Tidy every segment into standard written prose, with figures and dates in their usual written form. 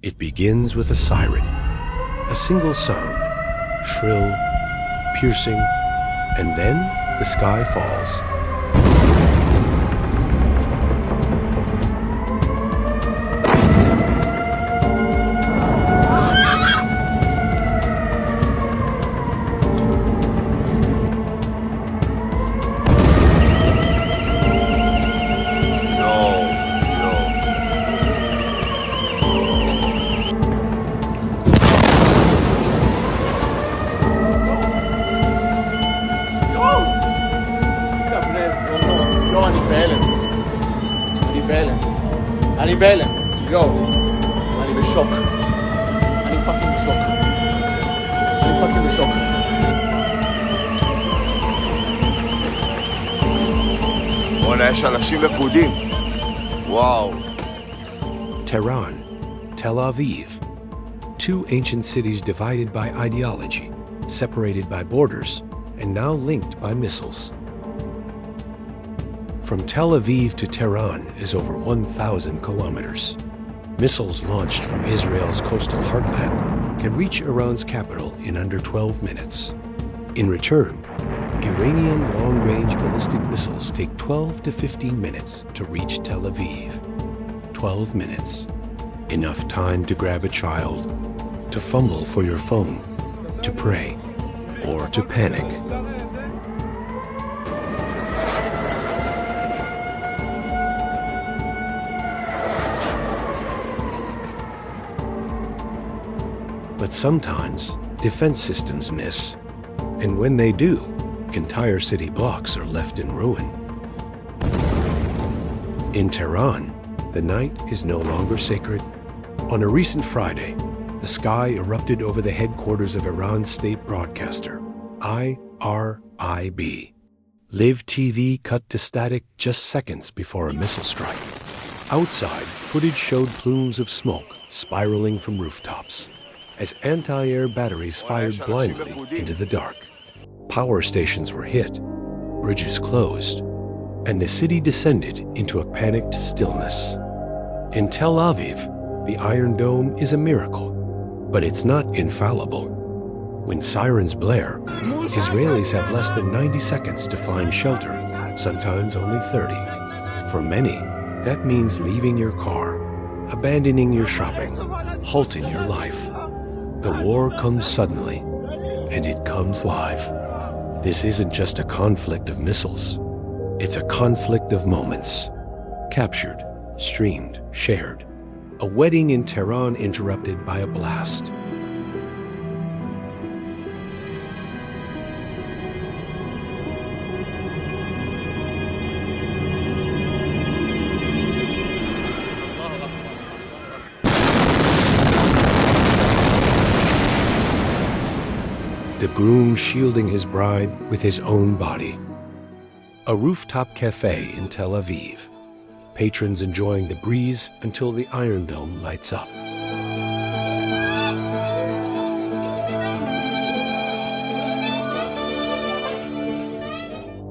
It begins with a siren, a single sound, shrill, piercing, and then the sky falls. אני בהלם, יואו, אני בשוק, אני פאקינג בשוק, אני פאקינג בשוק. וואלה, יש אנשים לכודים, וואו. Tehran, Tel Aviv, two ancient cities divided by ideology, separated by borders, and now linked by missiles. From Tel Aviv to Tehran is over 1,000 kilometers. Missiles launched from Israel's coastal heartland can reach Iran's capital in under 12 minutes. In return, Iranian long-range ballistic missiles take 12 to 15 minutes to reach Tel Aviv. 12 minutes. Enough time to grab a child, to fumble for your phone, to pray, or to panic. But sometimes, defense systems miss. And when they do, entire city blocks are left in ruin. In Tehran, the night is no longer sacred. On a recent Friday, the sky erupted over the headquarters of Iran's state broadcaster, IRIB. Live TV cut to static just seconds before a missile strike. Outside, footage showed plumes of smoke spiraling from rooftops as anti-air batteries fired blindly into the dark. Power stations were hit, bridges closed, and the city descended into a panicked stillness. In Tel Aviv, the Iron Dome is a miracle, but it's not infallible. When sirens blare, Israelis have less than 90 seconds to find shelter, sometimes only 30. For many, that means leaving your car, abandoning your shopping, halting your life. The war comes suddenly, and it comes live. This isn't just a conflict of missiles. It's a conflict of moments. Captured, streamed, shared. A wedding in Tehran interrupted by a blast. The groom shielding his bride with his own body. A rooftop cafe in Tel Aviv. Patrons enjoying the breeze until the Iron Dome lights up.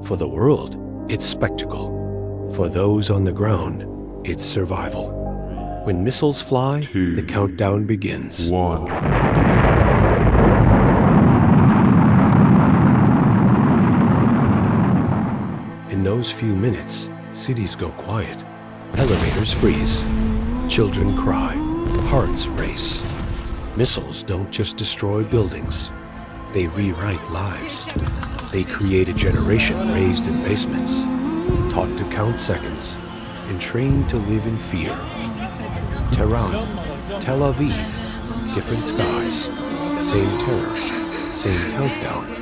For the world, it's spectacle. For those on the ground, it's survival. When missiles fly, the countdown begins. 1. In those few minutes, cities go quiet. Elevators freeze. Children cry. Hearts race. Missiles don't just destroy buildings. They rewrite lives. They create a generation raised in basements, taught to count seconds, and trained to live in fear. Tehran, Tel Aviv, different skies, same terror, same countdown.